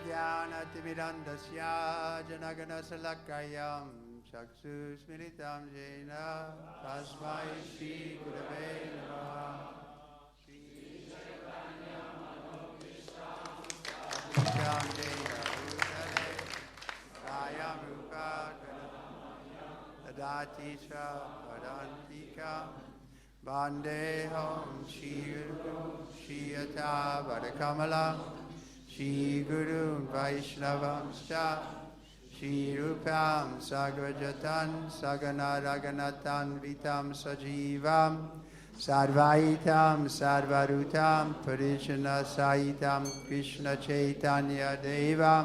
Jnana-timirandasya janagana-salakayam chakshusmilitam jena tasmai Shri Gurave Namaha. Shri Kayam Rupa Tadati Sra Padantika Vandeham Shri Guru Shri Yata Vadakamala Shri Guru Vaishnavamscha Shri Rupam Sagrajatan Saganaraganatan Vitam Sajivam Sarvaitam Sarvarutam Parishana Saitam Krishna Chaitanya Devam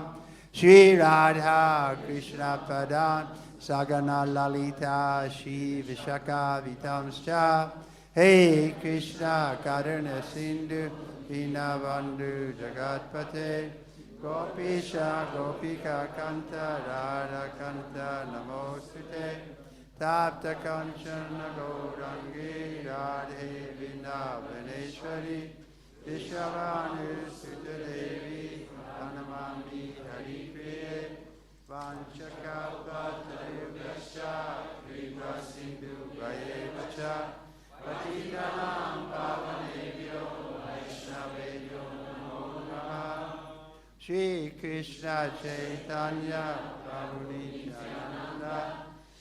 Shri Radha Krishna Padan Sagana Lalita Shri Vishaka Vitamscha Hey Krishna Karuna Sindhu Dinabandhu Jagatpate Gopisha Gopika Kanta Radha Kanta Namostute Tapta Kanchana Gaurangi Radhe Vrindavaneshwari Vishavanu Sutta Devi Pranamami Haripriye Vanchakapatarubhascha Kripa Sindhu Vayevacha Patitanam Pavanebhyo Vaishnavebhyo Namo Namaha Shri Krishna Chaitanya Prabhu Nityananda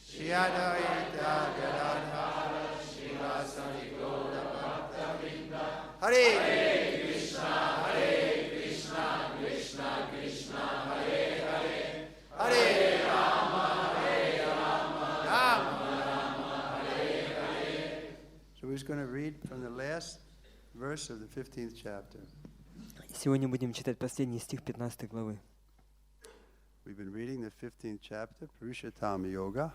Shri Advaita Gadadhara Srivasadi Gaura Bhaktavrinda Hare Krishna Krishna Krishna Hare Hare Hare Rama Rama Rama Hare Hare. So we're going to read from the last verse of the 15th chapter. Сегодня будем читать последний стих 15 главы. We've been reading the 15th chapter, Purushottama Yoga.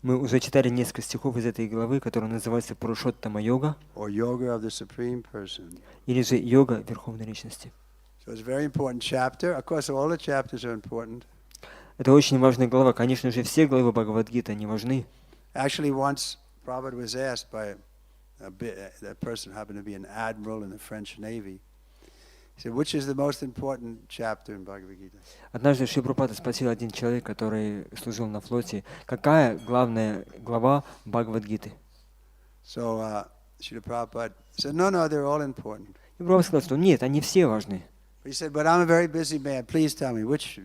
Мы уже читали несколько стихов из этой главы, которая называется Пурушоттама йога, or yoga of the Supreme Person. или же йога Верховной Личности. So it's a very important chapter. Of course, all the chapters are important. Это очень важная глава. Конечно же, все главы Бхагавад-гиты, они важны. Actually, once Prabhupada was asked by that person happened to be an admiral in the French Navy. He said, which is the most important chapter in Bhagavad Gita? Однажды Шри Прабхупада спросил один человек, который служил на флоте, какая главная глава Бхагавад-гиты? So Shri Prabhupada said, no, they're all important. И Прабхупада сказал, что нет, они все важны. He said, but I'm a very busy man. Please tell me which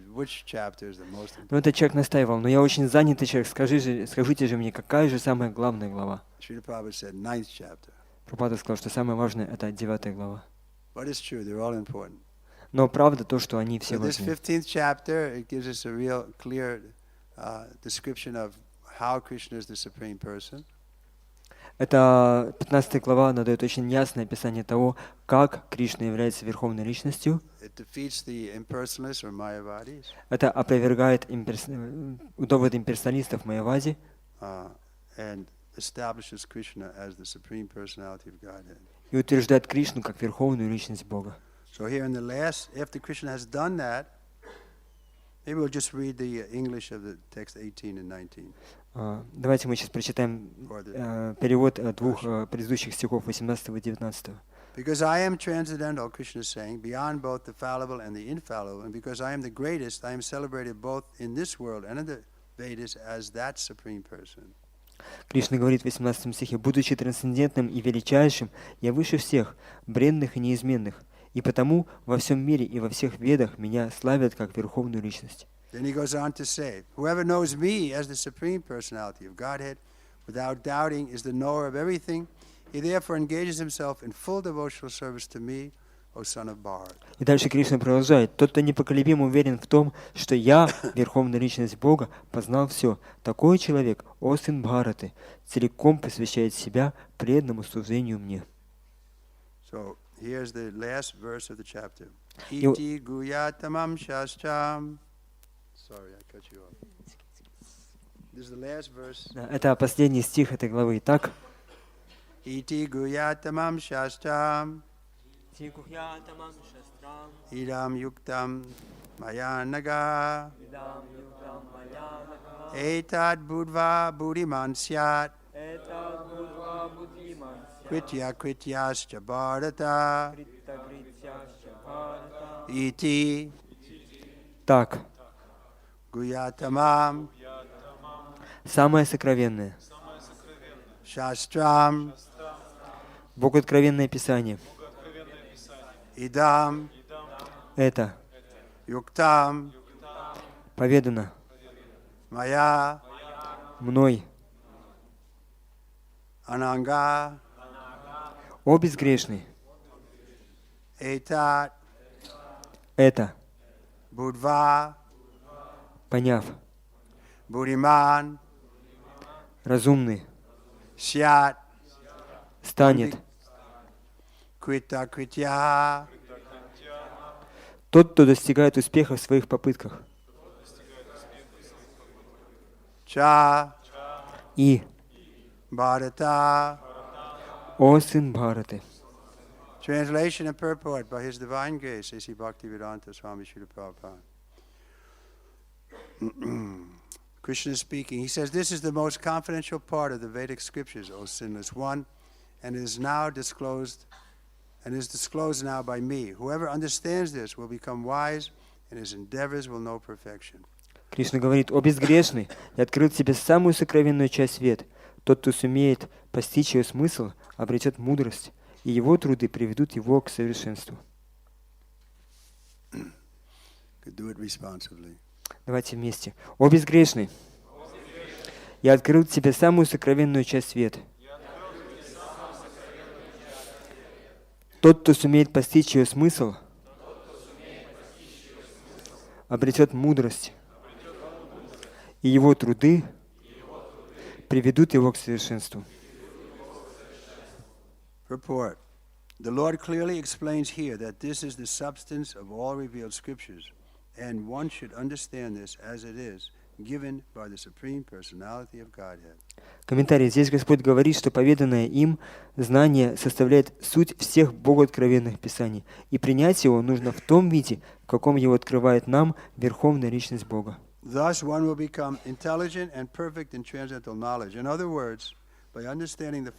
chapter is the most important. Но этот человек настаивал, но я очень занятый человек, скажите же мне, какая же самая главная глава? Shri Prabhupada said, 9th chapter. Прабхупада сказал, что самое важное это 9 глава. But it's true, they're all important. Но правда то, что они все So this важны. 15th chapter, it gives us a real clear description of how Krishna is the Supreme Person. Это 15 глава, она дает очень ясное описание того, как Кришна является Верховной Личностью. It defeats the impersonalists or Mayavadis. Это опровергает доводы имперсоналистов Майявади. And establishes Krishna as the Supreme Personality of Godhead. И утверждает Кришну как Верховную Личность Бога. So here in the last, after Krishna has done that, maybe we'll just read the English of the text 18 and 19. Давайте мы сейчас прочитаем перевод двух предыдущих стихов 18 и 19. Because I am transcendental, Krishna is saying, beyond both the fallible and the infallible, and because I am the greatest, I am celebrated both in this world and in the Vedas as that Supreme Person. Кришна говорит в 18 стихе, «Будучи трансцендентным и величайшим, я выше всех, бренных и неизменных, и потому во всем мире и во всех ведах меня славят как Верховную Личность». Then he goes on to say, whoever knows me as the Supreme Personality of Godhead, without doubting, is the knower of everything. He therefore engages himself in full devotional service to me, O son of Bharat. И дальше Кришна продолжает, «Тот, кто непоколебимо уверен в том, что я, Верховная Личность Бога, познал все, такой человек, о сын Бхараты, целиком посвящает себя преданному служению мне». So here's the last verse of the chapter. Iti guyatamam shastram. Sorry, I cut you off. This is the last verse. Это последний стих этой главы. Итак, Iti guyatamam shastram. Idam yuktam mayanaga. Etad budva buddhiman syat. Kritya krityascha bharata. Iti Так, Guyatamam самое сокровенное, Shastram Богооткровенное Писание, Idam это Yuktam поведано Maya мной, Ananga о безгрешный, Etat это, Budva поняв, Buddhiman разумный, Syat станет Krita Kritya тот, кто достигает успеха в своих попытках. Cha И, Bharata. о сын Бхараты. Translation and purport by His Divine Grace, A.C. Bhaktivedanta Swami Srila Prabhupada. Krishna is speaking. He says, "This is the most confidential part of the Vedic scriptures, O sinless one, and is now disclosed, and is disclosed now by me. Whoever understands this will become wise, and his endeavors will know perfection." Кришна говорит: «О безгрешный, я открыл тебе самую сокровенную часть свет. Тот, кто сумеет постичь ее смысл, обретет мудрость, и его труды приведут его к совершенству». Could do it responsibly. Давайте вместе. «О безгрешный, я открыл тебе самую сокровенную часть свет. Тот, кто сумеет постичь ее смысл, обретет мудрость, и его труды приведут его к совершенству». Purport. The Lord clearly explains here that this is the substance of all revealed scriptures, and one should understand this as it is, given by the Supreme Personality of Godhead. Комментарий. Здесь Господь говорит, что поведанное им знание составляет суть всех богооткровенных писаний, и принять его нужно в том виде, в каком его открывает нам Верховная Личность Бога. Thus one will become intelligent and perfect in transcendental knowledge. In other words, by understanding this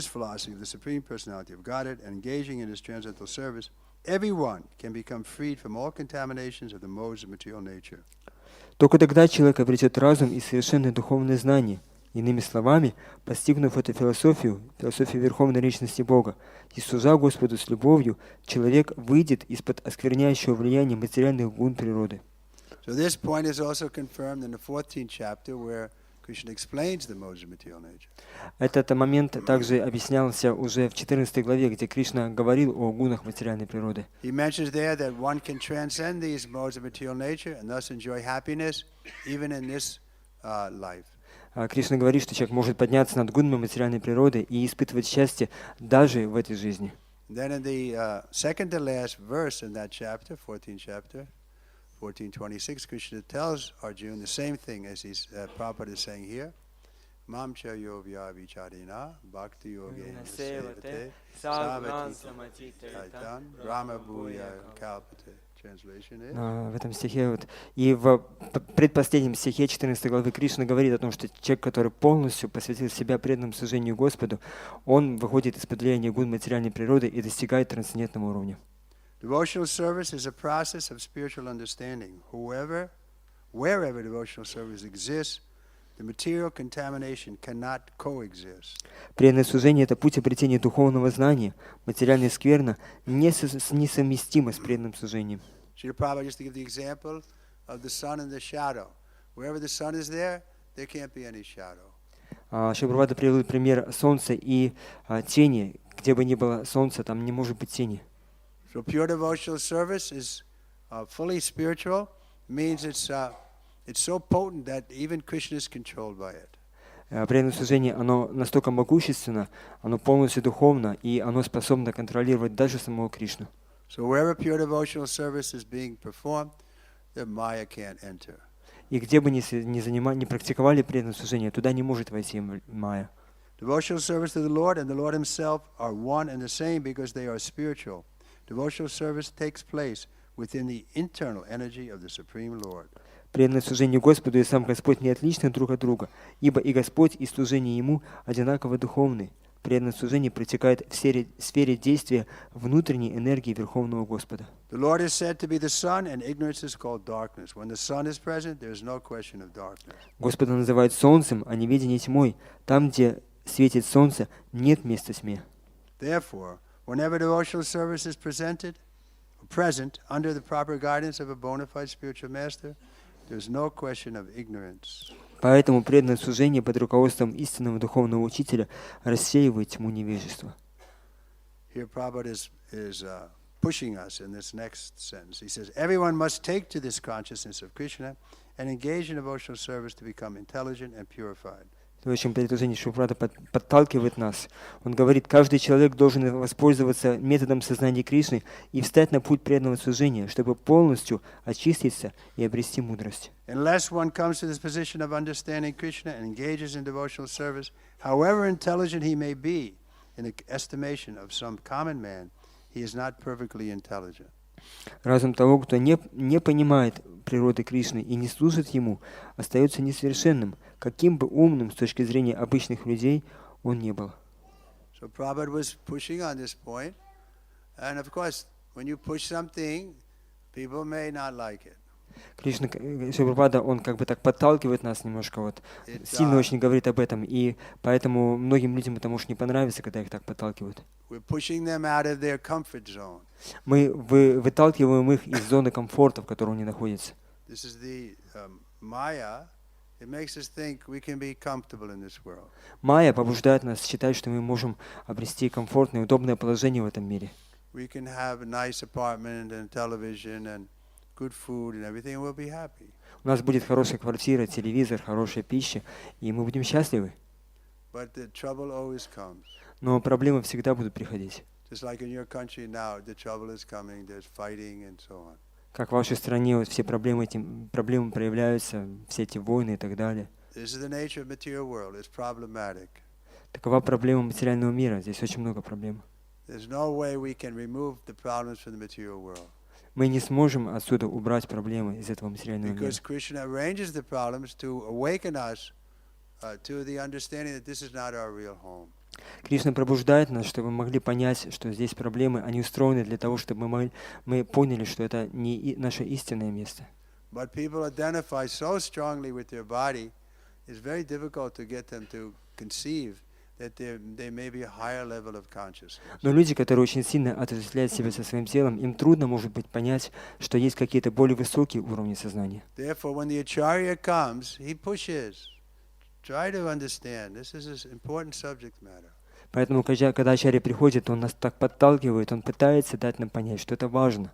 philosophy of the Supreme Personality of Godhead and engaging in His transcendental service, everyone can become freed from all contaminations of the modes of material nature. Только тогда человек обретет разум и совершенное духовное знание. Иными словами, постигнув эту философию Верховной Личности Бога, и служа Господу с любовью, человек выйдет из-под оскверняющего влияния материальных гун природы. So this point is also confirmed in the 14th chapter where Krishna explains the modes of material nature. Этот момент также объяснялся уже в 14 главе, где Кришна говорил о гунах материальной природы. He mentions there that one can transcend these modes of material nature and thus enjoy happiness even in this life. Кришна говорит, что человек может подняться над гунами материальной природы и испытывать счастье даже в этой жизни. Then in the second to last verse in that chapter, 14th chapter, 14:26, Krishna tells Arjuna the same thing as Prabhupada is saying here. Mam cha yovya vichadina bhakti yogena sevate savati taitan brahma bhuya kalpate. Translation is. В этом стихе и в предпоследнем стихе 14 главы Кришна говорит о том, что человек, который полностью посвятил себя преданному служению Господу, он выходит из-под влияния гун материальной природы и достигает трансцендентного уровня. Devotional service is a process of spiritual understanding. Wherever devotional service exists, the material contamination cannot coexist. Преданное служение – это путь обретения духовного знания. Материальная скверна несовместима с преданным служением. Srila Prabhupada used to give the example of the sun and the shadow. Wherever the sun is there can't be any shadow. Шрила Прабхупада привел пример солнца и тени. Где бы ни было солнца, там не может быть тени. So pure devotional service is fully spiritual. Means it's so potent that even Krishna is controlled by it. Преданное служение, оно настолько могущественно, оно полностью духовно, и оно способно контролировать даже самого Кришну. So wherever pure devotional service is being performed, the Maya can't enter. И где бы ни практиковали преданное служение, туда не может войти майя. Devotional service to the Lord and the Lord Himself are one and the same because they are spiritual. Devotional service takes place within the internal energy of the Supreme Lord. Преданное служение Господу и сам Господь не отличны друг от друга, ибо и Господь, и служение Ему одинаково духовны, Преданное служение протекает в сфере действия внутренней энергии Верховного Господа. The Lord is said to be the sun, and ignorance is called darkness. When the sun is present, there is no question of darkness. Господа называют солнцем, а неведение тьмой. Там, где светит солнце, нет места тьме. Therefore, whenever devotional service is present under the proper guidance of a bona fide spiritual master, there is no question of ignorance. Поэтому преданное служение под руководством истинного духовного учителя рассеивает тьму невежества. Here Prabhupada is pushing us in this next sentence. He says, everyone must take to this consciousness of Krishna and engage in devotional service to become intelligent and purified. В общем, предложение Шрила подталкивает нас. Он говорит, каждый человек должен воспользоваться методом сознания Кришны и встать на путь преданного служения, чтобы полностью очиститься и обрести мудрость. Unless one comes to this position of understanding Krishna and engages in devotional service, however intelligent he may be in the estimation of some common man, he is not perfectly intelligent. Разум того, кто не понимает природы Кришны и не служит ему, остается несовершенным, каким бы умным с точки зрения обычных людей он не был. So Prabhupada was pushing on this point, and of course, when you push something, people may not like it. Прабхупада, он как бы так подталкивает нас немножко, вот, сильно очень говорит об этом, и поэтому многим людям это может не понравиться, когда их так подталкивают. Мы выталкиваем их из зоны комфорта, в которой они находятся. Майя побуждает нас считать, что мы можем обрести комфортное и удобное положение в этом мире. Good food and everything, and we'll be happy. У нас будет хорошая квартира, телевизор, хорошая пища, и мы будем счастливы. But the trouble always comes. Но проблемы всегда будут приходить. Just like in your country now, the trouble is coming. There's fighting and so on. Как в вашей стране вот все проблемы проявляются, все эти войны и так далее. This is the nature of material world. It's problematic. Такова проблема материального мира. Здесь очень много проблем. There's no way we can remove the problems from the material world. Мы не сможем отсюда убрать проблемы из этого материального мира. Because Krishna arranges the problems to awaken us to the understanding that this is not our real home. Кришна пробуждает нас, чтобы мы могли понять, что здесь проблемы, они устроены для того, чтобы мы поняли, что это не наше истинное место. But people identify so strongly with their body, it's very difficult to get them to conceive that there may be a higher level of consciousness. Но люди, которые очень сильно отождествляют себя со своим телом, им трудно, может быть, понять, что есть какие-то более высокие уровни сознания. Therefore, when the acharya comes, he pushes. Try to understand. This is an important subject matter. Поэтому, когда ачарья приходит, он нас так подталкивает, он пытается дать нам понять, что это важно.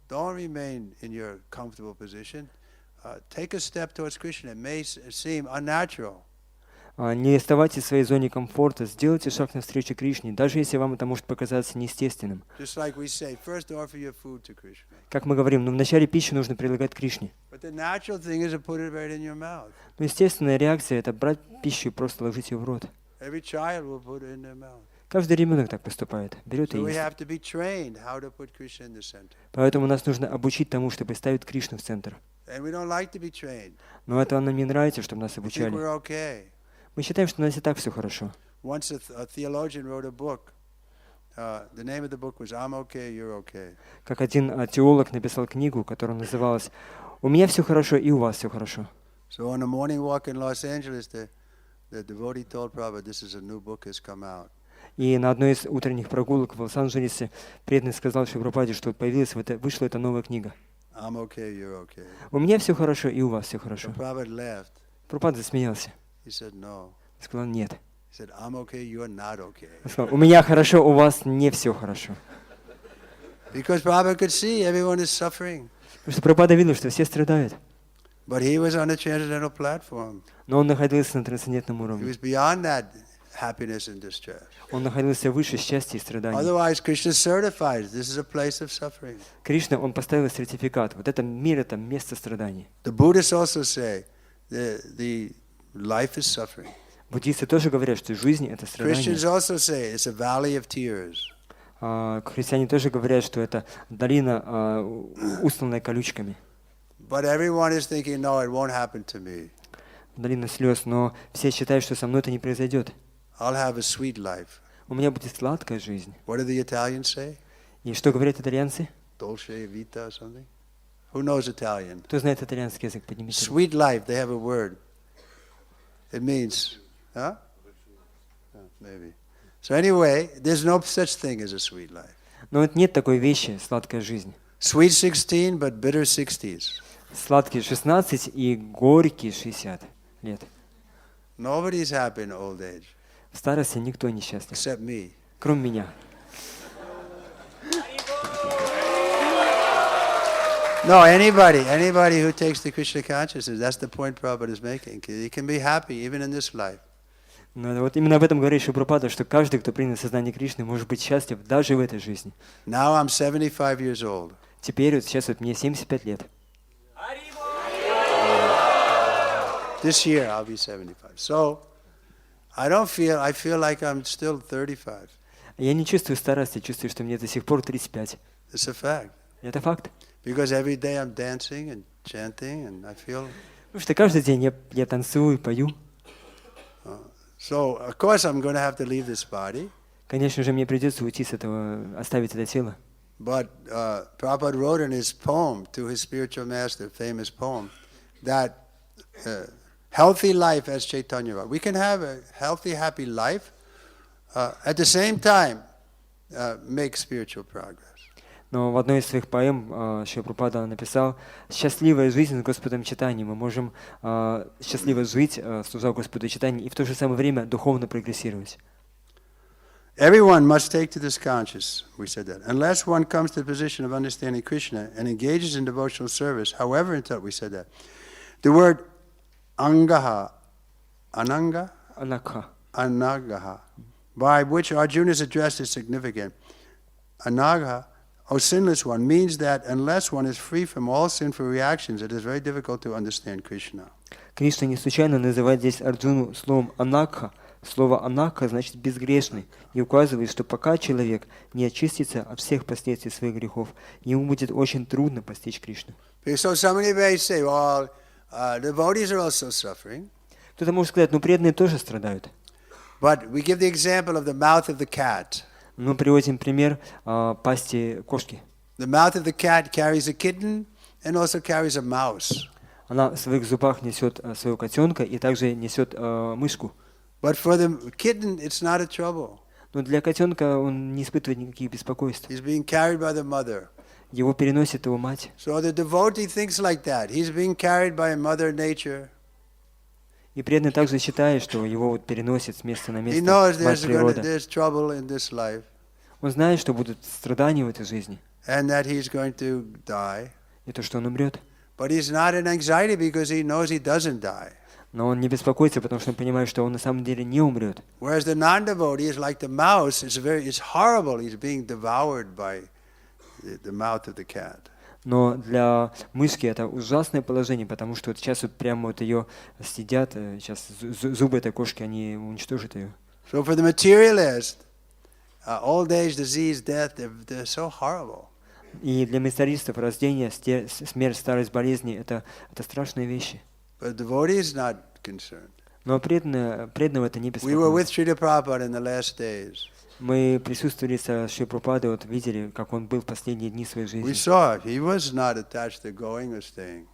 Don't remain in your comfortable position. Take a step towards Krishna. It may seem unnatural. Не оставайтесь в своей зоне комфорта, сделайте шаг навстречу Кришне, даже если вам это может показаться неестественным. Как мы говорим, но вначале пищу нужно предлагать Кришне. Но естественная реакция – это брать пищу и просто ложить ее в рот. Каждый ребенок так поступает, берет и ест. Поэтому нас нужно обучить тому, чтобы ставить Кришну в центр. Но это нам не нравится, чтобы нас обучали. Мы считаем, что у нас и так все хорошо. Как один теолог написал книгу, которая называлась «У меня все хорошо, и у вас все хорошо». И на одной из утренних прогулок в Лос-Анджелесе преданный сказал Прабхупаде, что вышла эта новая книга. «У меня все хорошо, и у вас все хорошо». Прабхупада засмеялся. Сказал, нет. Он сказал, у меня хорошо, у вас не все хорошо. Потому что Прабхупада видел, что все страдают. Но он находился на трансцендентном уровне. Он находился выше счастья и страданий. Кришна, он поставил сертификат. Вот это мир, это место страданий. Life is suffering. Буддисты тоже говорят, что жизнь это страдание. Christians also say it's a valley of tears. Христиане тоже говорят, что это долина, устланная колючками. But everyone is thinking, no, it won't happen to me. Долина слез, но все считают, что со мной это не произойдет. I'll have a sweet life. у меня будет сладкая жизнь. What do the Italians say? И что говорят итальянцы? Dolce vita or something? Who knows Italian? Кто знает итальянский язык, поднимите руку. Sweet life, they have a word. It means, huh? Maybe. So anyway, there's no such thing as a sweet life. Но вот нет такой вещи, сладкая жизнь. Sweet 16, but bitter 60s. Сладкий 16 и горький 60 лет. Nobody's happy in old age, В старости никто не счастлив, except me. кроме меня. No, anybody who takes the Krishna consciousness, that's the point Prabhupada is making. You can be happy even in this life. Но вот именно об этом говорит Шрила, что каждый, кто принял сознание Кришны, может быть счастлив даже в этой жизни. Now I'm 75 years old. Теперь вот сейчас вот мне 75 лет. This year I'll be 75. So I feel like I'm still 35. Я не чувствую старости, чувствую, что мне до сих пор 35. It's a fact. Это факт. Because every day I'm dancing and chanting and I feel... Потому что каждый день я танцую, пою. So, of course I'm going to have to leave this body. Конечно же, мне придется уйти с этого, оставить это тело. But Prabhupada wrote in his poem to his spiritual master, famous poem, that healthy life as Chaitanya wrote. We can have a healthy, happy life, at the same time make spiritual progress. Но в одной из своих поэм Шрила Прабхупада написал: «Счастливая жизнь с Господом Чайтаньей». Мы можем счастливо жить, служа Господу Чайтаньи, и в то же самое время духовно прогрессировать. Everyone must take to this conscious, we said that. Unless one comes to the position of understanding Krishna and engages in devotional service, however until we said that. The word angaha, anagaha, by which Arjuna is addressed is significant. Anagaha, O sinless one, means that unless one is free from all sinful reactions, it is very difficult to understand Krishna. Кришна не случайно называет здесь Арджуну словом «анакха». Слово «анакха» значит «безгрешный» и указывает, что пока человек не очистится от всех последствий своих грехов, ему будет очень трудно постичь Кришну. So somebody may say, well, devotees are also suffering. Кто-то может сказать, ну преданные тоже страдают. But we give the example of the mouth of the cat. Мы приводим пример пасти кошки. The mouth of the cat carries a kitten and also carries a mouse. Она в своих зубах несет своего котенка и также несет мышку. But for the kitten, it's not a trouble. Но для котенка он не испытывает никаких беспокойств. He's being carried by the mother. Его переносит его мать. So the devotee thinks like that. He's being carried by Mother Nature. И преданный также считает, что его вот переносит с места на He место knows мать природа. there's trouble in this life. Он знает, что будут страдания в этой жизни. And that he's going to die. И то, что он умрет. But he's not in anxiety because he knows he doesn't die. Но он не беспокоится, потому что он понимает, что он на самом деле не умрет. Whereas the non-devotee is like the mouse. It's horrible. He's being devoured by the mouth of the cat. Но для мышки это ужасное положение, потому что вот сейчас вот прямо вот ее съедят, сейчас зубы этой кошки, они уничтожат ее. So for the materialist, old age, disease, death, they're so horrible. И для материалистов рождение, смерть, старость, болезни это страшные вещи. But the devotee is not concerned. Но преданного это не We were with беспокоит. Srila Prabhupada in the last days. Мы присутствовали со Шри Прабхупадой, вот видели, как он был в последние дни своей We жизни. saw it. He was not attached to going or staying.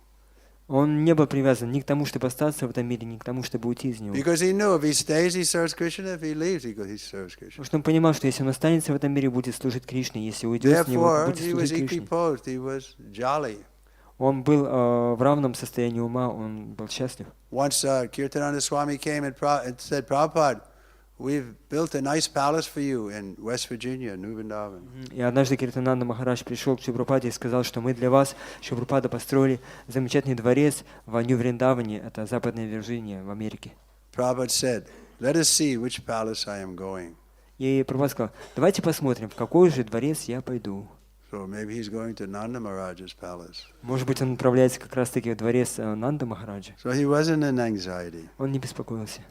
Он не был привязан ни к тому, чтобы остаться в этом мире, ни к тому, чтобы уйти из него. Because he knew if he stays, he serves Krishna. If he leaves, he serves Krishna. Потому что он понимал, что если он останется в этом мире, будет служить Кришне, если уйдет с него, Therefore, будет he was служить Кришне. equiposed. He was jolly. Он был в равном состоянии ума, он был счастлив. Once Kirtananda Swami came and said, Prabhupada, we've built a nice palace for you in West Virginia, New Vrindavan. И однажды Киртананда Махарадж пришел к Шри Прабхупаде и сказал, что мы для вас, Шри Прабхупада, построили замечательный дворец в Нью-Вриндаване, это Западная Вирджиния в Америке. Prabhupada said, let us see which palace I am going. И Прабхупада сказал, давайте посмотрим, в какой же дворец я пойду. So maybe he's going to Nanda Maharaja's palace. Может быть, он отправляется как раз-таки в дворец Нанда Махараджа. So he wasn't in anxiety. Он не беспокоился.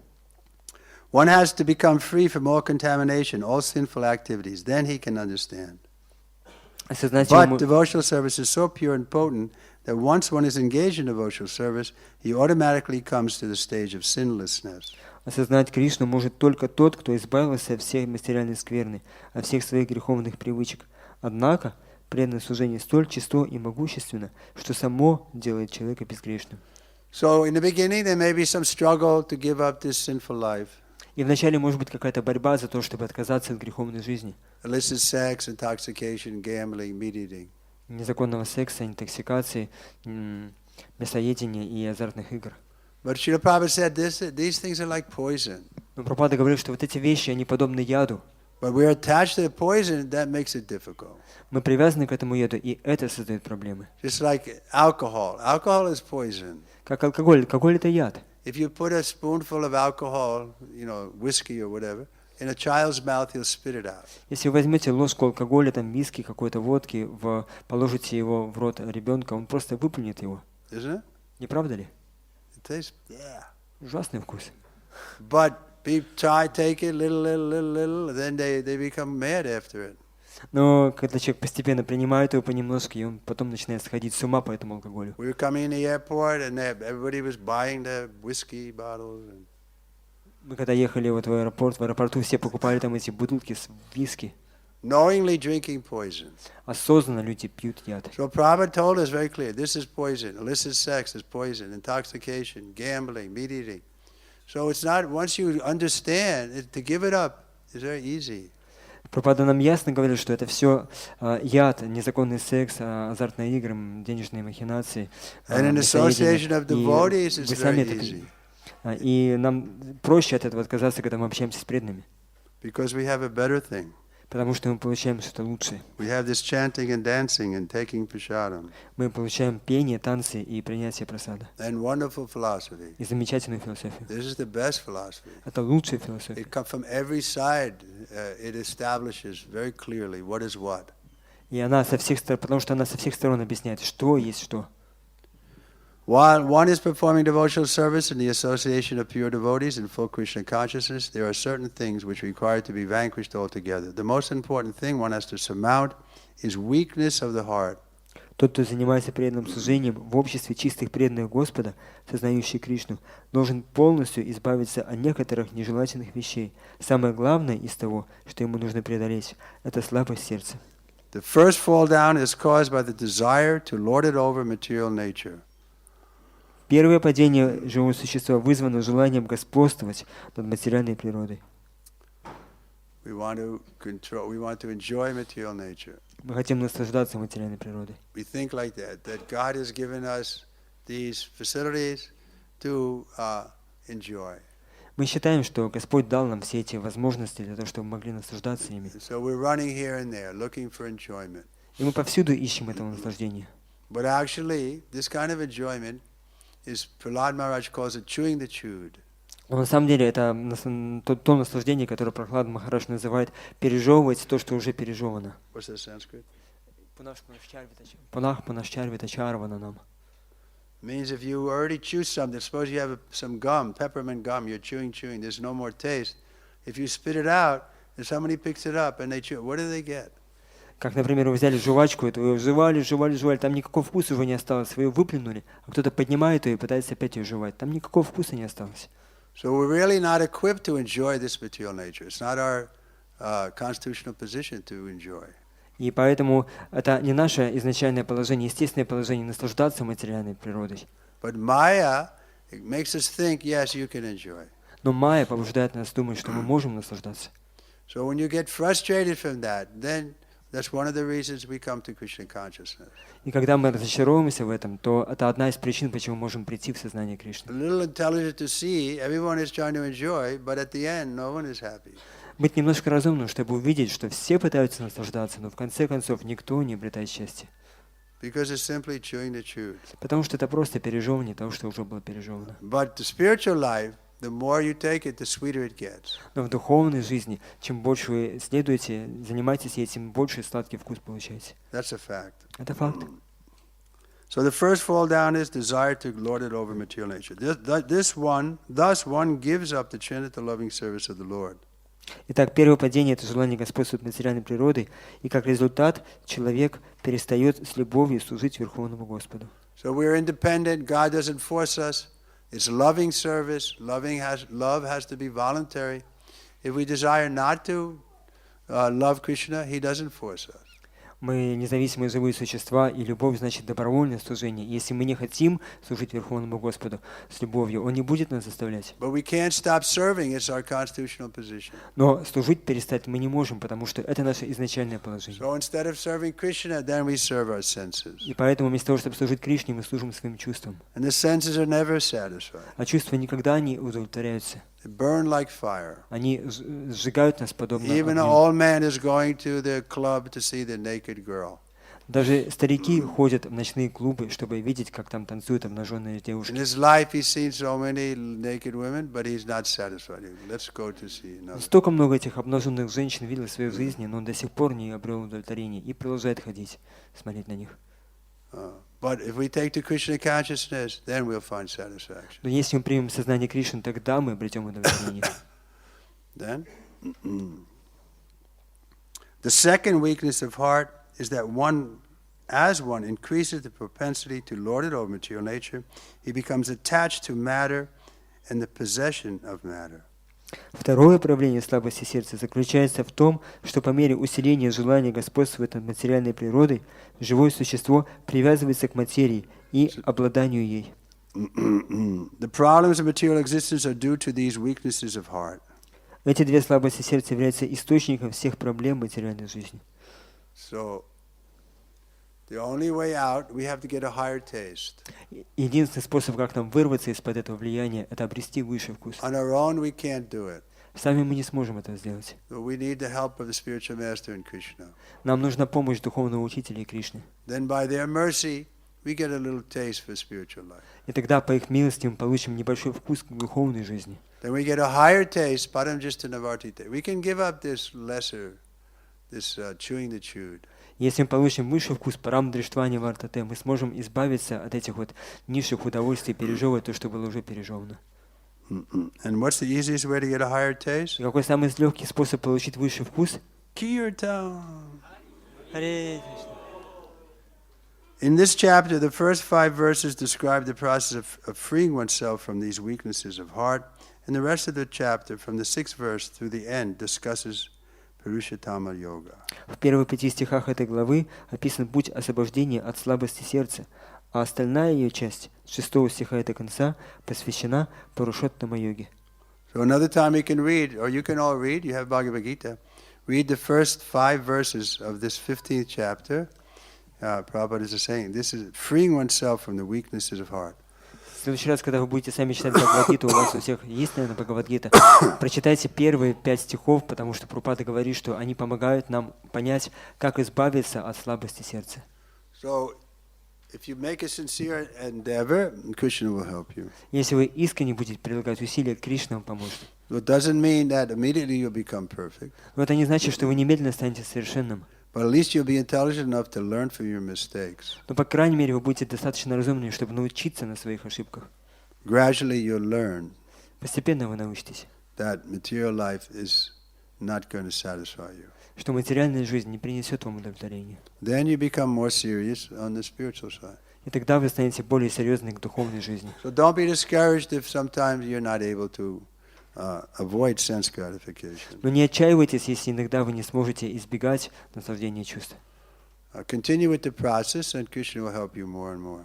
One has to become free from all contamination, all sinful activities. Then he can understand. Осознать But ему... devotional service is so pure and potent that once one is engaged in devotional service, he automatically comes to the stage of sinlessness. Осознать Кришну может только тот, кто избавился от всей материальной скверны, от всех своих греховных привычек. Однако, преданное служение столь чисто и могущественно, что само делает человека безгрешным. So in the beginning there may be some struggle to give up this sinful life. И вначале может быть какая-то борьба за то, чтобы отказаться от греховной жизни. Illicit sex, intoxication, gambling, meat eating. Незаконного секса, интоксикации, мясоедения и азартных игр. But Srila Prabhupada said these things are like poison. Но Прабхупада говорил, что вот эти вещи, они подобны яду. But we're attached to the poison, that makes it difficult. Мы привязаны к этому яду, и это создает проблемы. Just like alcohol. Alcohol is poison. Как алкоголь. Алкоголь – это яд. If you put a spoonful of alcohol, whiskey or whatever, in a child's mouth, he'll spit it out. Если вы возьмете ложку алкоголя, там виски, какой-то водки, положите его в рот ребенка, он просто выплюнет его. Isn't it? Не правда ли? It tastes, yeah. Ужасный вкус. But people take it little, then they become mad after it. Но когда человек постепенно принимает его понемножку, и он потом начинает сходить с ума по этому алкоголю. We were coming in the airport, and everybody was buying the whiskey bottles. Мы когда ехали вот в аэропорту все покупали там эти бутылки с виски. Knowingly drinking poison. Осознанно люди пьют яд. So Prabhupada told us very clear, this is poison. Illicit sex is poison. Intoxication, gambling, meat eating. So it's not, once you understand, to give it up is very easy. Прабхупада нам ясно говорил, что это все яд, незаконный секс, азартные игры, денежные махинации. И нам проще от этого отказаться, когда мы общаемся с преданными. Because we have a better thing. Потому что мы получаем что-то лучшее. We have this chanting and dancing and taking prasadam. Мы получаем пение, танцы и принятие прасада. And wonderful philosophy. И замечательную философию. This is the best philosophy. Это лучшая философия. It comes from every side. It establishes very clearly what is what. И она со всех сторон, потому что она со всех сторон объясняет, что есть что. While one is performing devotional service in the association of pure devotees in full Krishna consciousness, there are certain things which require to be vanquished altogether. The most important thing one has to surmount is weakness of the heart. Тот, кто занимается преданным служением в обществе чистых преданных Господа, сознающих Кришну, должен полностью избавиться от некоторых нежелательных вещей. Самое главное из того, что ему нужно преодолеть, это слабость сердца. The first fall down is caused by the desire to lord it over material nature. Первое падение живого существа вызвано желанием господствовать над материальной природой. We want to enjoy material nature. Мы хотим наслаждаться материальной природой. We think like that God has given us these facilities to enjoy. Мы считаем, что Господь дал нам все эти возможности для того, чтобы мы могли наслаждаться ими. So we're running here and there, looking for enjoyment. И мы повсюду ищем этого наслаждения. But actually, this kind of enjoyment is, Prahlad Maharaj calls it chewing the chewed. Но на самом деле это то наслаждение, которое Прахлад Махарадж называет пережевывать то, что уже пережевано. What's that Sanskrit? Панах панашчарвита нам. Means if you already chew something, suppose you have some gum, peppermint gum, you're chewing, there's no more taste. If you spit it out, and somebody picks it up and they chew, what do they get? Как, например, вы взяли жвачку, эту вы жевали, там никакого вкуса уже не осталось, вы ее выплюнули, а кто-то поднимает ее и пытается опять ее жевать, там никакого вкуса не осталось. So we're really not equipped to enjoy this material nature. It's not our constitutional position to enjoy. И поэтому это не наше изначальное положение, естественное положение наслаждаться материальной природой. But Maya, it makes us think, yes, you can enjoy. Но майя побуждает нас думать, что мы можем наслаждаться. So when you get frustrated from that, then that's one of the reasons we come to Krishna consciousness. И когда мы разочаровываемся в этом, то это одна из причин, почему мы можем прийти в сознание Кришны. A little intelligent to see, everyone is trying to enjoy, but at the end, no one is happy. Быть немножко разумным, чтобы увидеть, что все пытаются наслаждаться, но в конце концов никто не обретает счастья. Because it's simply chewing the chewed. Потому что это просто пережевывание того, что уже было пережевано. But the spiritual life, the more you take it, the sweeter it gets. Но в духовной жизни, чем больше вы следуете, занимаетесь ей, тем больше сладкий вкус получаете. That's a fact. Это факт. So the first fall down is desire to lord it over material nature. Thus one gives up the Trinity loving service of the Lord. Итак, первое падение – это желание господствовать материальной природой, и как результат человек перестает с любовью служить Верховному Господу. So we are independent. God doesn't force us. It's loving service. Love has to be voluntary. If we desire not to love Krishna, he doesn't force us. Мы независимые живые существа, и любовь значит добровольное служение. Если мы не хотим служить Верховному Господу с любовью, Он не будет нас заставлять. But we can't stop serving. It's our constitutional position. Но служить перестать мы не можем, потому что это наше изначальное положение. So instead of serving Krishna, then we serve our senses. И поэтому вместо того, чтобы служить Кришне, мы служим своим чувствам. And the senses are never satisfied. А чувства никогда не удовлетворяются. They burn like fire. Они сжигают нас подобно Even an огню. old man is going to the club to see the naked girl. Даже старики ходят в ночные клубы, чтобы видеть, как там танцуют обнаженные In девушки. his life, he's seen so many naked women, but he's not satisfied. Let's go to see another. Столько много этих обнаженных женщин видел в своей жизни, но он до сих пор не обрел удовлетворения и продолжает ходить, смотреть на них. But if we take to Krishna consciousness, then we'll find satisfaction. Но если мы примем сознание Кришны, тогда мы обретем удовлетворение. Then, the second weakness of heart is that as one increases the propensity to lord it over material nature, he becomes attached to matter and the possession of matter. Второе проявление слабости сердца заключается в том, что по мере усиления желания господствовать над материальной природой, живое существо привязывается к материи и обладанию ей. The problems of material existence are due to these weaknesses of heart. Эти две слабости сердца являются источником всех проблем материальной жизни. So, the only way out, we have to get a higher taste. Единственный способ, как нам вырваться из-под этого влияния, это обрести высший вкус. On our own, we can't do it. Сами мы не сможем это сделать. So we need the help of the spiritual master in Krishna. Нам нужна помощь духовного учителя и Кришны. Then by their mercy, we get a little taste for spiritual life. И тогда по их милости мы получим небольшой вкус к духовной жизни. Then we get a higher taste, paramjistanavartite. We can give up this lesser, chewing the chewed. Если мы получим высший вкус парамдриштвани вартате, мы сможем избавиться от этих вот низших удовольствий, пережевывать то, что было уже пережевано. And what's the easiest way to get a higher taste? И какой самый легкий способ получить высший вкус? Kirtan. In this chapter, the first 5 verses describe the process of freeing oneself from these weaknesses of heart, and the rest of the chapter, from the 6th verse through the end, discusses Purushottama Yoga. В первых 5 стихах этой главы описан путь освобождения от слабости сердца, а остальная ее часть, с 6 стиха и до конца, посвящена Пурушоттама-йоге. So another time you can read, or you can all read, you have Bhagavad Gita, read the first 5 verses of this 15th chapter. Prabhupada is saying, this is freeing oneself from the weaknesses of heart. В следующий раз, когда вы будете сами читать Бхагавад-гиту, у вас у всех есть, наверное, Бхагавад-гита, прочитайте первые 5 стихов, потому что Прабхупада говорит, что они помогают нам понять, как избавиться от слабости сердца. So, if you make a sincere endeavor, Krishna will help you. Если вы искренне будете прилагать усилия, Кришна вам поможет. It doesn't mean that immediately you'll become perfect, Но это не значит, что вы немедленно станете совершенным. but at least you'll be intelligent enough to learn from your mistakes. Но, по крайней мере, вы будете достаточно разумными, чтобы научиться на своих ошибках. Gradually you'll learn Постепенно вы научитесь, that material life is not going to satisfy you. что материальная жизнь не принесет вам удовлетворения. Then you become more serious on the spiritual side. И тогда вы станете более серьезны к духовной жизни. So don't be discouraged if sometimes you're not able to avoid sense gratification. Но не отчаивайтесь, если иногда вы не сможете избегать наслаждения чувств. Continue with the process, and Krishna will help you more and more.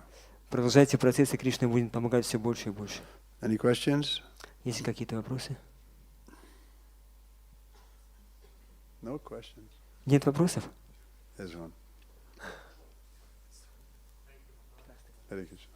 Продолжайте процесс, и Кришна будет помогать все больше и больше. Any questions? Есть какие-то вопросы? No questions. Нет вопросов? There's one. Hare Krishna.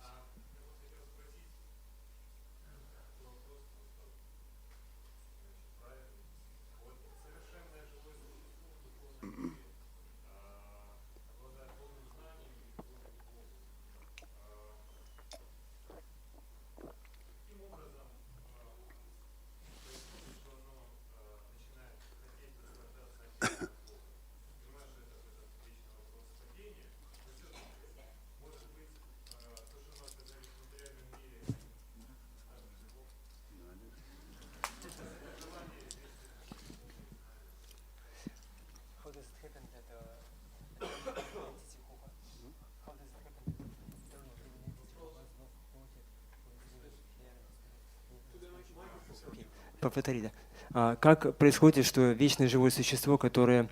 Повтори, да. Как происходит, что вечное живое существо, которое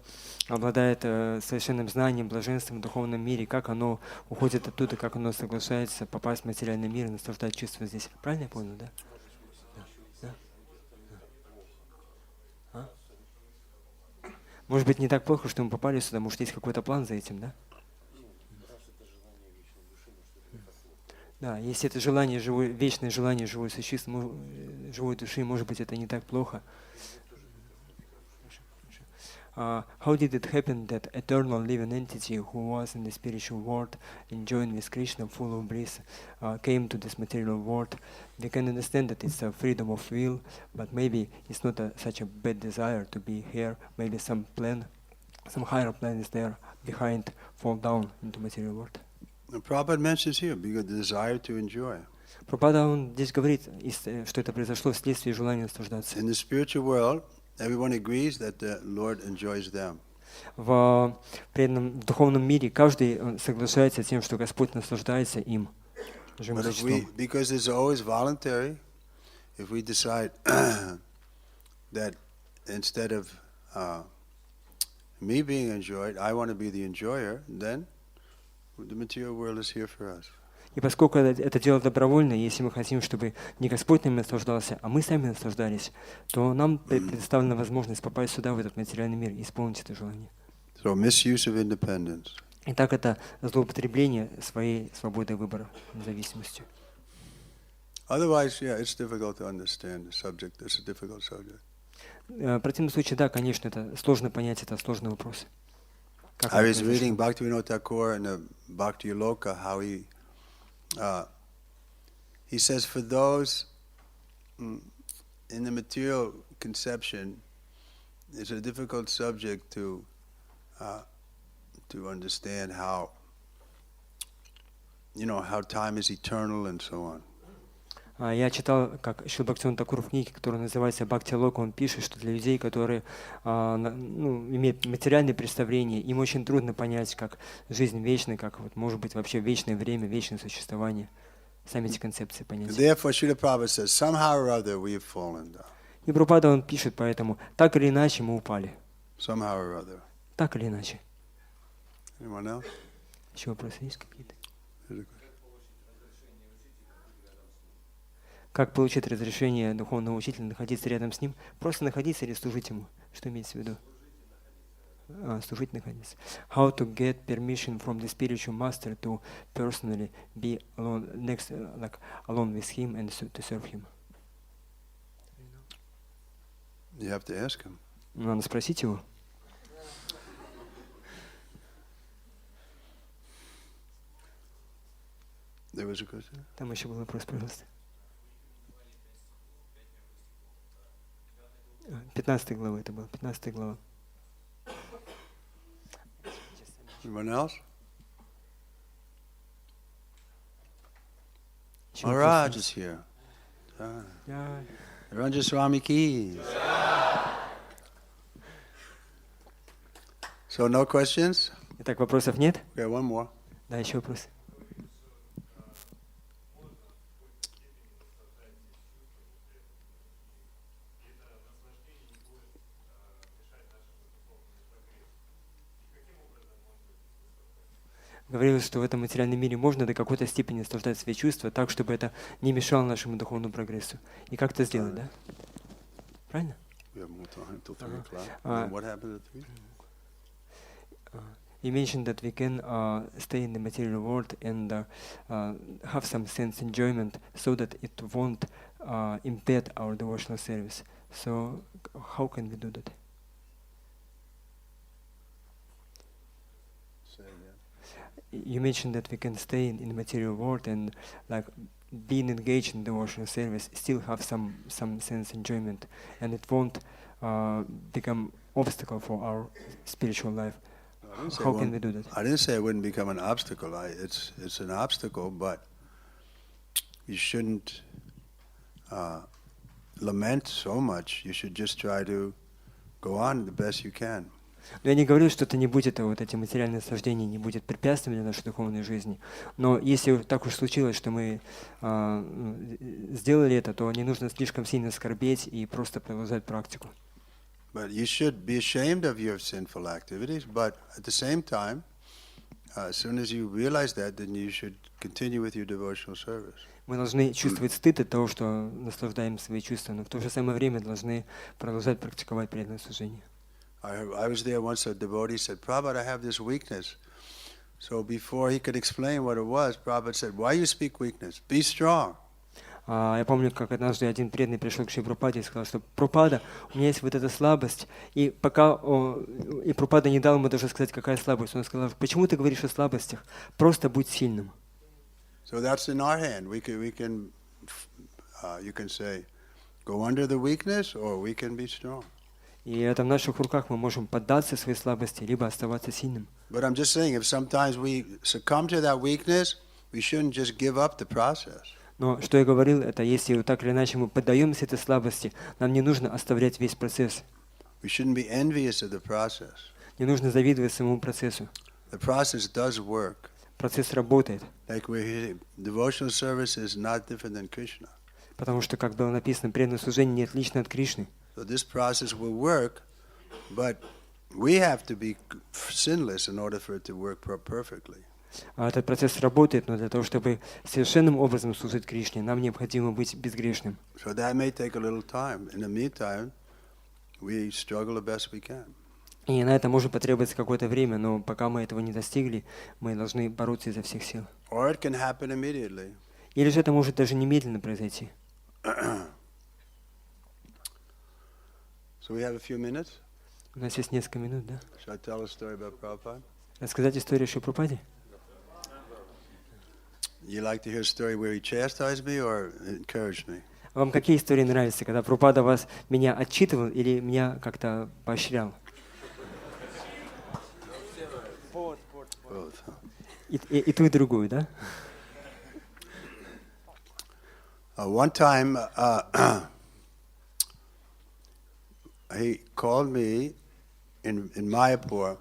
обладает совершенным знанием, блаженством в духовном мире, как оно уходит оттуда, как оно соглашается попасть в материальный мир и наслаждать чувства здесь? Правильно я понял, да? Да? А? Может быть, не так плохо, что мы попали сюда, может, есть какой-то план за этим, да? Да, если это желание живой, вечное желание живой существа, живой души, может быть, это не так плохо. How did it happen that eternal living entity who was in the spiritual world, enjoying with Krishna full of bliss, came to this material world? We can understand that it's a freedom of will, but maybe it's not such a bad desire to be here. Maybe some plan, some higher plan is there behind, fall down into material world. Prabhupada mentions here because the desire to enjoy. Прабхупада, он здесь говорит, что это произошло вследствие желания наслаждаться. In the spiritual world, everyone agrees that the Lord enjoys them. В духовном мире каждый соглашается с тем, что Господь наслаждается им. Because it's always voluntary, if we decide that instead of me being enjoyed, I want to be the enjoyer, then the material world is here for us. И поскольку это дело добровольное, если мы хотим, чтобы не Господь нами наслаждался, а мы сами наслаждались, то нам предоставлена возможность попасть сюда, в этот материальный мир, и исполнить это желание. So misuse of independence. Итак, это злоупотребление своей свободой выбора, независимостью. Otherwise, yeah, it's difficult to understand the subject. It's a difficult subject. В противном случае, да, конечно, это сложно понять, это сложный вопрос. I was reading Bhaktivinoda Thakur in the Bhakti Loka, how he says for those in the material conception, it's a difficult subject to understand how time is eternal and so on. Я читал, как Шрила Бхактивинода Тхакур в книге, которая называется «Бхакти Лока», он пишет, что для людей, которые имеют материальные представления, им очень трудно понять, как жизнь вечная, как может быть вообще вечное время, вечное существование. Сами эти концепции понять. И Прабхупада, он пишет поэтому, так или иначе мы упали. Так или иначе. Еще вопросы есть какие-то? Как получить разрешение духовного учителя находиться рядом с ним? Просто находиться или служить ему? Что имеется в виду? Служить, находиться. How to get permission from the spiritual master to personally be alone alone with him and to serve him? You have to ask him. Надо спросить его. There was a question? Там еще был вопрос, пожалуйста. 15 глава это было, 15 глава. Anyone else? Maharaj is here. Ranjan Swami ki. So no questions? Итак, вопросов нет? Okay, one more. Да, еще вопрос. Говорилось, что в этом материальном мире можно до какой-то степени наслаждать свои чувства так, чтобы это не мешало нашему духовному прогрессу. И как это сделать, да? Правильно? You mentioned that we can stay in the material world and have some sense enjoyment so that it won't impede our devotional service. So how can we do that? You mentioned that we can stay in the material world and like being engaged in devotional service, still have some sense enjoyment, and it won't become obstacle for our spiritual life. How can we do that? I didn't say it wouldn't become an obstacle. It's an obstacle, but you shouldn't lament so much. You should just try to go on the best you can. Но я не говорю, что это не будет, вот эти материальные наслаждения не будет препятствием для нашей духовной жизни. Но если так уж случилось, что мы сделали это, то не нужно слишком сильно скорбеть и просто продолжать практику. But you should be ashamed of your sinful activities, but at the same time, as soon as you realize that, then you should continue with your devotional service. Мы должны чувствовать стыд от того, что наслаждаем свои чувства, но в то же самое время должны продолжать практиковать преданное служение. I was there once, a devotee said, Prabhupada, I have this weakness. So before he could explain what it was, Prabhupada said, why you speak weakness? Be strong. Я помню, как однажды один преданный пришел к Шри Прабхупаде и сказал, что Прабхупада, у меня есть вот эта слабость, и пока и Прабхупада не дал ему даже сказать, какая слабость, он сказал, почему ты говоришь о слабостях? Просто будь сильным. So that's in our hand. We can, you can say, go under the weakness, or we can be strong. И это в наших руках, мы можем поддаться своей слабости, либо оставаться сильным. But I'm just saying, if sometimes we succumb to that weakness, we shouldn't just give up the process. Но что я говорил, это если так или иначе мы поддаемся этой слабости, нам не нужно оставлять весь процесс. We shouldn't be envious of the process. Не нужно завидовать самому процессу. The process does work. Процесс работает. Like we're here, devotional service is not different than Krishna. Потому что, как было написано, преданное служение не отлично от Кришны. So this process will work, but we have to be sinless in order for it to work perfectly. Этот процесс работает, но для того, чтобы совершенным образом служить Кришне, нам необходимо быть безгрешным. So that may take a little time. In the meantime, we struggle the best we can. И на это может потребоваться какое-то время, но пока мы этого не достигли, мы должны бороться изо всех сил. Or it can happen immediately. Или же это может даже немедленно произойти. So we have a few minutes. У нас есть несколько минут, да? Shall I tell a story about Prabhupada? Рассказать историю о Шри Прабхупаде? You like to hear a story where he chastised me or encouraged me? Вам какие истории нравятся, когда Прабхупада меня отчитывал или меня как-то поощрял? Both. И ту, и другую, да? One time, he called me in Mayapur,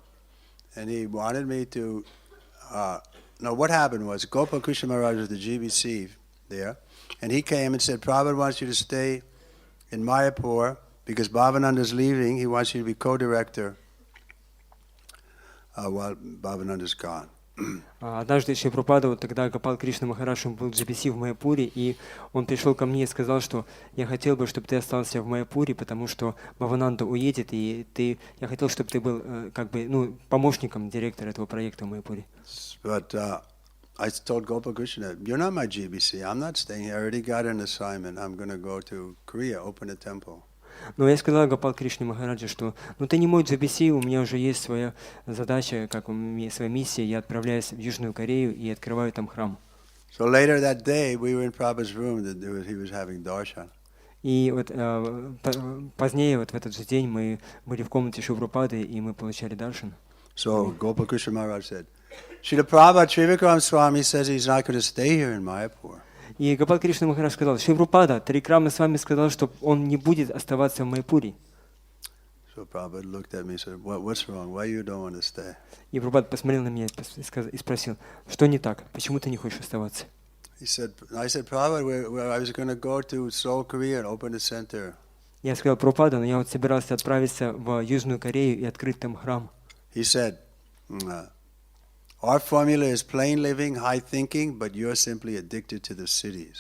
and he wanted me to. No, what happened was Gopal Krishna Maharaj was the GBC there, and he came and said, Prabhupada wants you to stay in Mayapur because Bhavananda's leaving. He wants you to be co-director while Bhavananda's gone. Однажды Шри Прабхупада, вот тогда Гопал Кришна Махарадж был GBC в Майяпуре, и он пришел ко мне и сказал, что я хотел бы, чтобы ты остался в Майяпуре, потому что Бхавананда уедет, и я хотел, чтобы ты был как бы, помощником директора этого проекта в Майяпуре. But I told Gopal Krishna, you're not my GBC. I'm not staying here. I already got an assignment. I'm going to go to Korea, open a temple. Но я сказал Гопал Кришне Махараджа, что ты не мой GBC, у меня уже есть своя задача, как у меня своя миссия, я отправляюсь в Южную Корею и открываю там храм. So later that day, we were in Prabhupada's room. He was having darshan. И вот позднее, вот в этот же день, мы были в комнате Шри Прабхупады, и мы получали даршан. So Gopal Krishna Maharaj said, Srila Prabhupada Tривикрама Свами says he's not going to stay here in Mayapur. И Гопал Кришна Махарадж сказал, Шри Прабхупада, Тривикрама Свами сказал, что он не будет оставаться в Майяпуре. So Prabhupada looked at me and said, what's wrong? Why you don't want to stay? И Прабхупада посмотрел на меня и спросил, что не так, почему ты не хочешь оставаться? I said, Prabhupada, I was going to go to Seoul, Korea and open a center. Я сказал, Прабхупада, но я вот собирался отправиться в Южную Корею и открыть там храм. He said, our formula is plain living, high thinking, but you're simply addicted to the cities.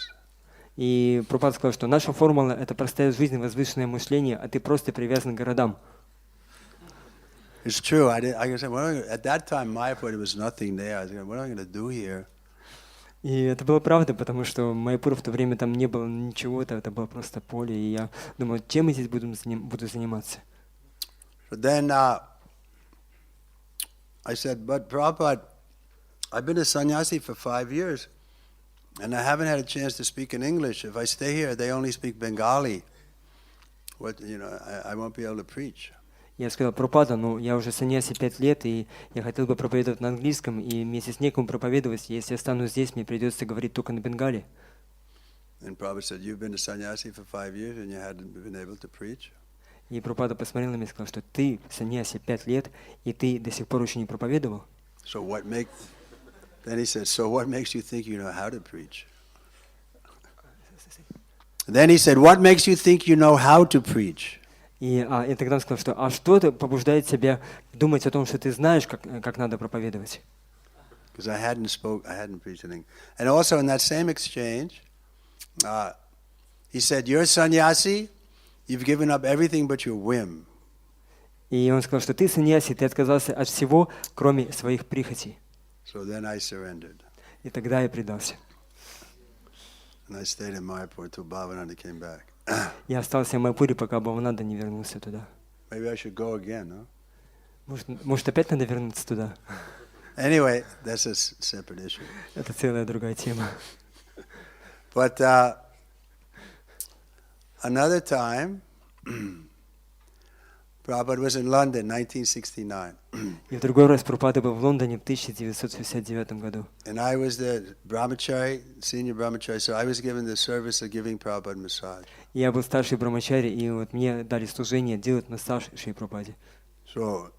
И Прабхупада сказал, что наша формула – это простая жизнь, возвышенное мышление, а ты просто привязан к городам. It's true. I said, at that time, Mayapur, there was nothing there. I said, what am I going to do here? И это было правда, потому что в Майяпуре в то время там не было ничего, это было просто поле, и я думал, чем я здесь буду заниматься. So then I said, but Prabhupada, I've been a sannyasi for 5 years, and I haven't had a chance to speak in English. If I stay here, they only speak Bengali. I won't be able to preach. Я сказал, Прабхупада, я уже саньяси 5 лет, и я хотел бы проповедовать на английском, и вместе с некому проповедовать. Если я останусь здесь, мне придется говорить только на бенгале. And Prabhupada said, you've been a sannyasi for 5 years, and you hadn't been able to preach? И Прабхупада посмотрел на меня и сказал, что ты саньяси 5 лет, и ты до сих пор еще не проповедовал. Then he said, so what makes you think you know how to preach? Then he said, what makes you think you know how to preach? И тогда он сказал, что что побуждает тебя думать о том, что ты знаешь, как надо проповедовать? Because I hadn't preached anything. And also in that same exchange, he said, you're a sannyasi, you've given up everything but your whim. И он сказал, что ты саньяси, ты отказался от всего, кроме своих прихотей. So then I surrendered. И тогда я предался. And I stayed in Mayapur until Bhavananda came back. Я остался в Майпуре, пока Бхавананда не вернулся туда. Maybe I should go again, no? Может, опять надо вернуться туда? Anyway, that's a separate issue. Это целая другая тема. But another time, Prabhupada was in London, 1969. И в другой раз Прабхупада был в Лондоне в 1969 году. And I was the brahmachari, senior brahmachari, so I was given the service of giving Prabhupada massage. Я был старший брамачари, и вот мне дали служение делать массаж Шри Прабхупаде. So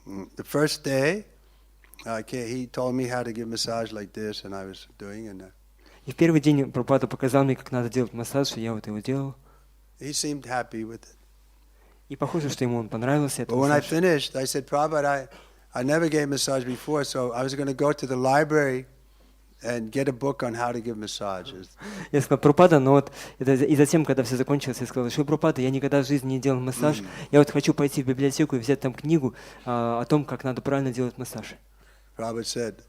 the first day, he told me how to give massage like this, and I was doing, and И в первый день Прабхупада показал мне, как надо делать массаж, и я вот его делал. he seemed happy with it. И похоже, что ему он понравился. But when I finished, I said, Prabhupada, I never gave massage before, so I was going to go to the library and get a book on how to give massages. Я сказал, Прабхупада, но вот и затем, когда все закончилось, я сказал, что Прабхупада, я никогда в жизни не делал массаж, я вот хочу пойти в библиотеку и взять там книгу о том, как надо правильно делать массаж. Prabhupada said,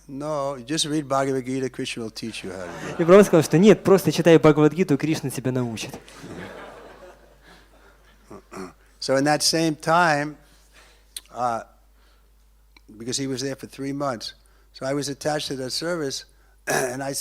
no, just read Bhagavad Gita, Krishna will teach you how to do it. И Прабхупада сказал, что нет, просто читай Бхагавад-гиту, Кришна тебя научит. So in that same time, because he was there for 3 months, so I was attached to that service, and I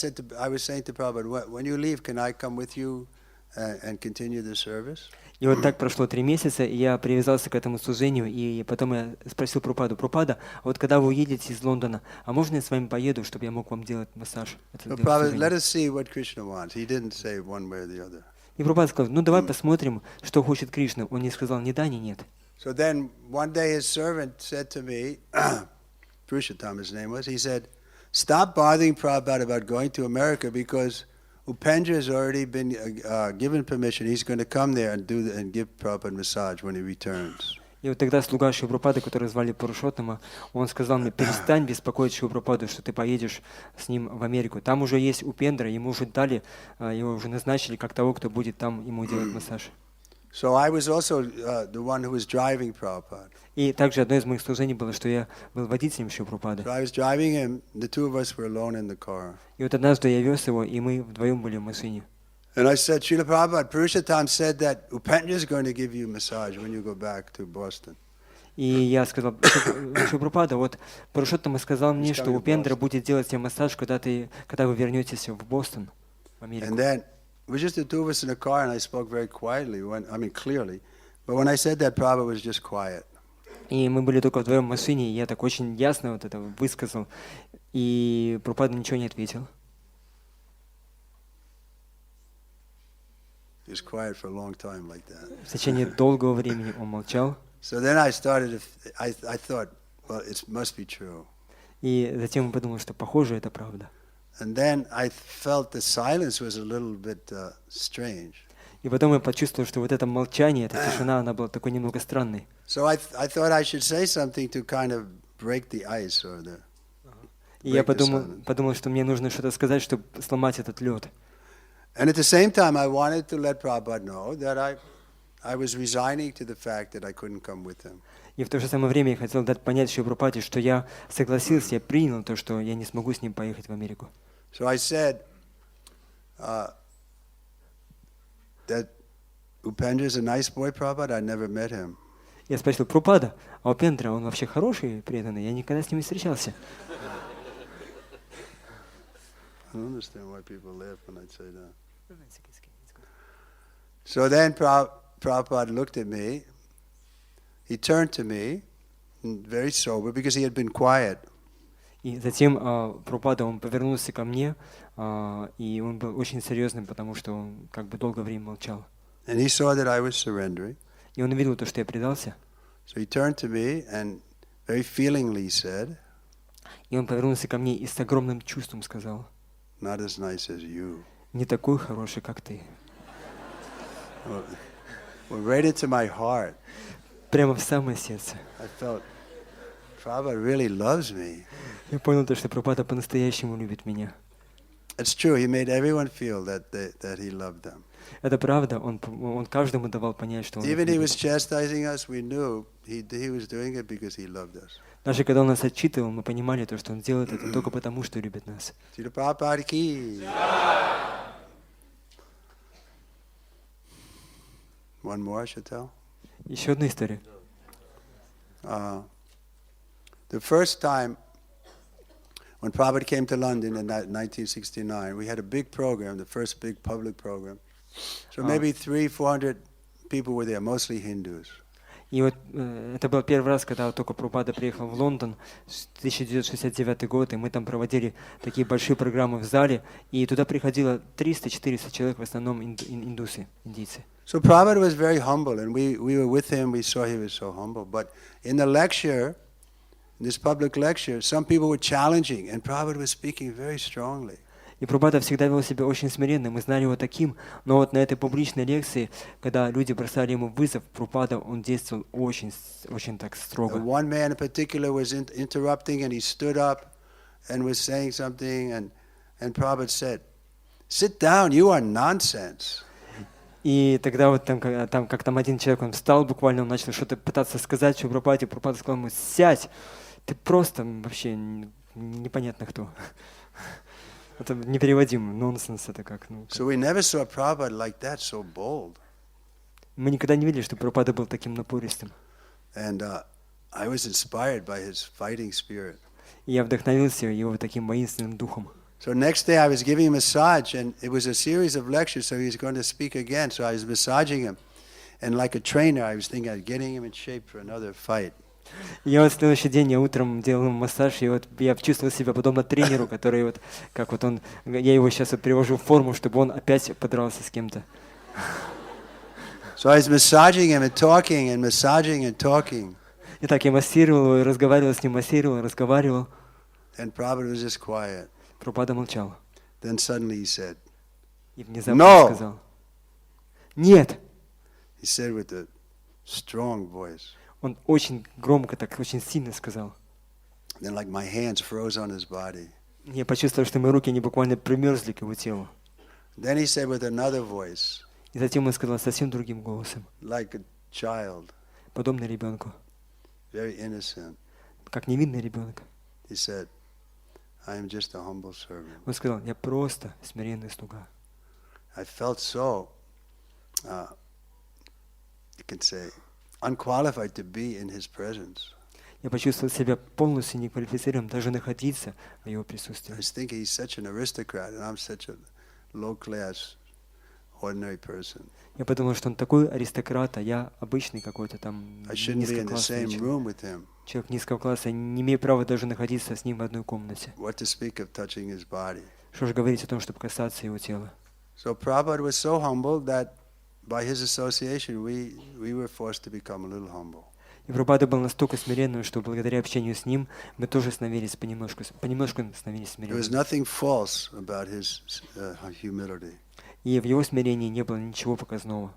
was saying to Prabhupada, when you leave, can I come with you and continue the service? И вот так прошло 3 месяца, и я привязался к этому служению, и потом я спросил Прабхупаду, Прабхупада, вот когда вы уедете из Лондона, а можно я с вами поеду, чтобы я мог вам делать массаж? Prabhupada, let us see what Krishna wants. He didn't say one way or the other. И Прабхупада сказал, ну давай посмотрим, что хочет Кришна. Он не сказал ни да, ни нет. So then one day his servant said to me, Purushottam his name was, he said, stop bothering Prabhupada about going to America because Upendra has already been given permission. He's going to come there and give Prabhupada massage when he returns. И вот тогда слуга Шри Прабхупады, который звали Пурушоттама, он сказал мне, перестань беспокоить Шри Прабхупаду, что ты поедешь с ним в Америку. Там уже есть Упендра, ему уже дали, его уже назначили как того, кто будет там ему делать массаж. So I was also the one who was driving Prabhupada. И также одно из моих служений было, что я был водителем Шри Прабхупады. So I was driving him. The two of us were alone in the car. И вот однажды я вез его, и мы вдвоем были в машине. And I said, Srila Prabhupada, Purushottam said that Upendra is going to give you a massage when you go back to Boston. И я сказал, Шри Прабхупада, вот Пурушоттама сказал мне, что Упендра будет делать тебе массаж, когда вы вернетесь в Бостон, в Америку. And then it was just the two of us in the car, and I spoke very quietly, clearly. But when I said that, Prabhupada was just quiet. И мы были только вдвоем в машине, и я так очень ясно вот это высказал, и Прабхупада ничего не ответил. He was quiet for a long time like that. В течение долгого времени он молчал. So then I thought, well, it must be true. И затем я подумал, что похоже, это правда. And then I felt the silence was a little bit strange. И потом я почувствовал, что вот это молчание, эта тишина, она была такой немного странной. So I thought I should say something to kind of break the ice or the. И я подумал, что мне нужно что-то сказать, чтобы сломать этот лед. And at the same time, I wanted to let Prabhupada know that I was resigning to the fact that I couldn't come with him. И в то же самое время я хотел дать понять Шри Прабхупаде, что я согласился, я принял то, что я не смогу с ним поехать в Америку. So I said that Upendra is a nice boy, Prabhupada. I never met him. Я спросил, Прабхупада, а Упендра, он вообще хороший, преданный? Я никогда с ним не встречался. I don't understand why people laugh when I say that. So then Prabhupada looked at me. He turned to me, very sober, because he had been quiet. И затем Прабхупада, он повернулся ко мне, и он был очень серьезным, потому что он как бы долгое время молчал. And he saw that I was surrendering. И он увидел то, что я предался, So he turned to me and very feelingly said, и он повернулся ко мне и с огромным чувством сказал: "Not as nice as you." «Не такой хороший, как ты». Well, right into my heart. Прямо в самое сердце. I felt Prabhupada really loves me. Я понял то, что Прабхупада по-настоящему любит меня. It's true. He made everyone feel that he loved them. Это правда, он каждому давал понять, что он их Even he was любит. chastising us, we knew he was doing it because he loved us. Даже когда он нас отчитывал, мы понимали то, что он делает это только потому, что любит нас. Srila Prabhupada ki. One more I should tell. Еще одна история. The first time when Prabhupada came to London in 1969, we had a big program, the first big public program. So maybe 300-400 people were there, mostly Hindus. И вот это был первый раз, когда только Прабхупада приехал в Лондон, 1969 год, и мы там проводили такие большие программы в зале, и туда приходило 300-400 человек, в основном индусы, индийцы. So Prabhupada was very humble, and we were with him, we saw he was so humble. But in the lecture, in this public lecture, some people were challenging, and Prabhupada was speaking very strongly. И Прабхупада всегда вел себя очень смиренно, мы знали его таким, но вот на этой публичной лекции, когда люди бросали ему вызов, Прабхупада, он действовал очень так строго. One man in particular was interrupting, and he stood up and was saying something, and Prabhupada said, "Sit down, you are nonsense." И тогда вот как там один человек, он встал буквально, он начал что-то пытаться сказать, что Прабхупаде, Прабхупада сказал ему: «Сядь, ты просто вообще непонятно кто». Это непереводимый нонсенс, это как. So we never saw Prabhupada like that, so bold. Мы никогда не видели, что Прабхупада был таким напористым. And I was inspired by his fighting spirit. И я вдохновился его таким воинственным духом. So next day I was giving him a massage, and it was a series of lectures, so he was going to speak again. So I was massaging him, and like a trainer, I was thinking of getting him in shape for another fight. Я вот в следующий день я утром делал ему массаж, и вот я чувствовал себя подобно тренеру, который вот, как вот он, я его сейчас вот привожу в форму, чтобы он опять подрался с кем-то. So I was massaging him and talking and massaging and talking. Итак, я массировал его, и разговаривал с ним, массировал, разговаривал. And Prabhupada was just quiet. Прабхупада молчал. Then suddenly he said, И внезапно No! он сказал: «Нет!» He said with a strong voice. Он очень громко, так очень сильно сказал. Then like my hands froze on his body. Я почувствовал, что мои руки, они буквально примерзли к его телу. Then he said with another voice, И затем он сказал совсем другим голосом, like a child, подобно ребенку, very innocent. как невинный ребенок. He said, I am just a humble servant. Он сказал: «Я просто смиренный слуга». I felt so, you can say, unqualified to be in his presence. Я почувствовал себя полностью неквалифицированным даже находиться в его I присутствии. was thinking he's such an aristocrat and I'm such a low-class, ordinary person. Я подумал, что он такой аристократ, а я обычный какой-то там I shouldn't be in the низкоклассный same человек. room with him. Человек низкого класса, я не имею права даже находиться с ним в одной комнате. What to speak of touching his body. Что же говорить о том, чтобы касаться его тела? So Prabhupada was so humble that by his association we were forced to become a little humble. И Прабхупада был настолько смиренным, что благодаря общению с ним мы тоже становились понемножку становились There was смиренными. nothing false about his humility. И в его смирении не было ничего показного.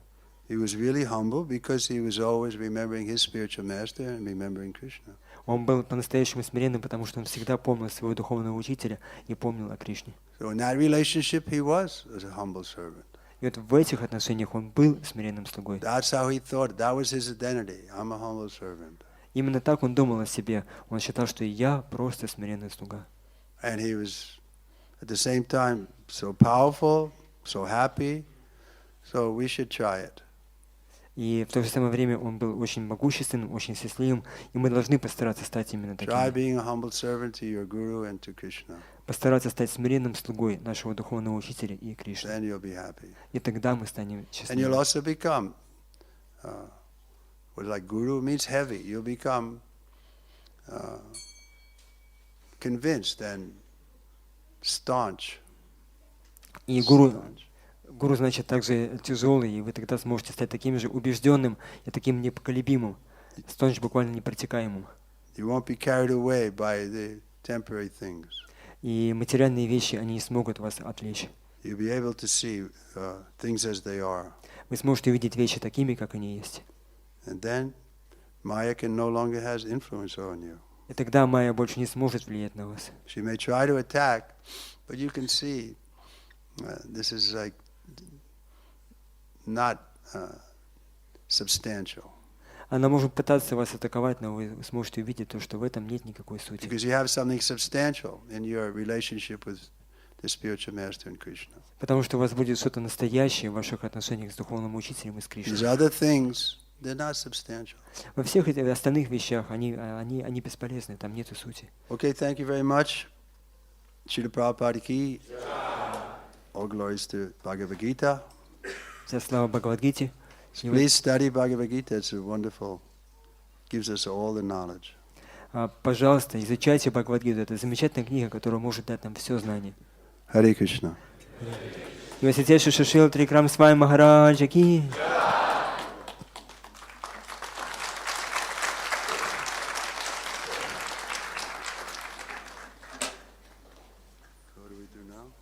He was really humble because he was always remembering his spiritual master and remembering Krishna. Он был по-настоящему смиренным, потому что он всегда помнил своего духовного учителя и помнил о Кришне. So in that relationship he was as a humble servant. И вот в этих отношениях он был смиренным слугой. That's how he thought. That was his identity. I'm a humble servant. Именно так он думал о себе. Он считал, что я просто смиренный слуга. And he was at the same time so powerful, so happy. So we should try it. И в то же самое время он был очень могущественным, очень счастливым, и мы должны постараться стать именно Try таким. being a humble servant to your guru and to Krishna. Постараться стать смиренным слугой нашего духовного учителя и Кришны. Then you'll be happy. И тогда мы станем And you'll счастливыми. also become, like guru means heavy. You'll become convinced and staunch. И гуру, Гуру значит также тяжелый, и вы тогда сможете стать таким же убежденным и таким непоколебимым, столь же буквально непротекаемым. You won't be carried away by the temporary things. И материальные вещи, они не смогут вас отвлечь. You'll be able to see things as they are. Вы сможете увидеть вещи такими, как они есть. And then Maya can no longer has influence on you. И тогда майя больше не сможет влиять на вас. She may try to attack, but you can see this is like not substantial. Она может пытаться вас атаковать, но вы сможете увидеть то, что в этом нет никакой сути. Because you have something substantial in your relationship with the spiritual master and Krishna. Потому что у вас будет что-то настоящее в ваших отношениях с духовным учителем и с These Кришной. other things, they're not substantial. Во всех этих остальных вещах они бесполезны, там нету сути. Okay, thank you very much. Srila Prabhupada ki. All glories to Bhagavad Gita. Вся слава Бхагавад-гите. Please study Bhagavad Gita. It's a wonderful, gives us all the knowledge. Пожалуйста, изучайте Бхагавад-гиту. Это замечательная книга, которая может дать нам все знание. Hare Krishna. Его святейший Шрила Тривикрама Свами Махараджа ки. What do we do now?